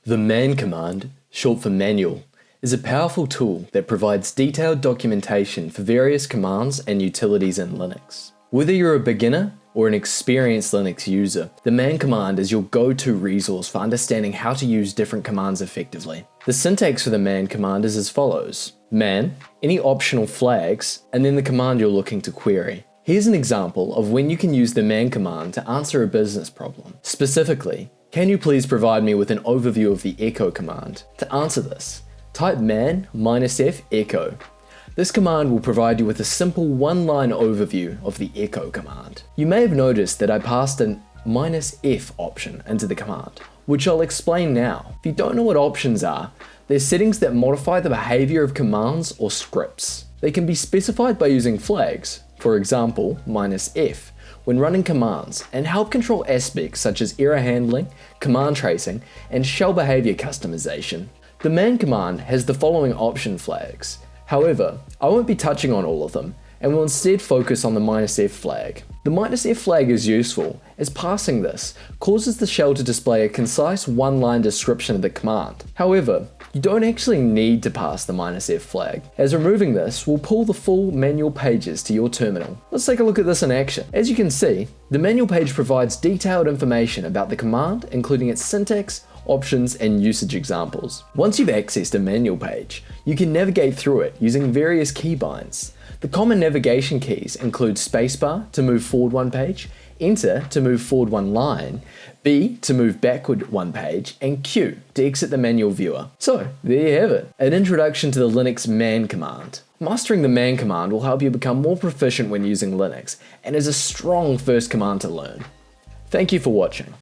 The man command, short for manual, is a powerful tool that provides detailed documentation for various commands and utilities in Linux. Whether you're a beginner or an experienced Linux user, the man command is your go-to resource for understanding how to use different commands effectively. The syntax for the man command is as follows: man, any optional flags, and then the command you're looking to query. Here's an example of when you can use the man command to answer a business problem. Specifically, can you please provide me with an overview of the echo command? To answer this, type man -f echo. This command will provide you with a simple one-line overview of the echo command. You may have noticed that I passed an -f option into the command, which I'll explain now. If you don't know what options are, they're settings that modify the behavior of commands or scripts. They can be specified by using flags, for example, -f, when running commands, and help control aspects such as error handling, command tracing, and shell behavior customization. The man command has the following option flags. However, I won't be touching on all of them, and will instead focus on the -f flag. The -f flag is useful, as passing this causes the shell to display a concise one-line description of the command. However, you don't actually need to pass the -f flag, as removing this will pull the full manual pages to your terminal. Let's take a look at this in action. As you can see, the manual page provides detailed information about the command, including its syntax, options, and usage examples. Once you've accessed a manual page, you can navigate through it using various keybinds. The common navigation keys include spacebar to move forward one page, enter to move forward one line, B to move backward one page, and Q to exit the manual viewer. So there you have it, an introduction to the Linux man command. Mastering the man command will help you become more proficient when using Linux, and is a strong first command to learn. Thank you for watching.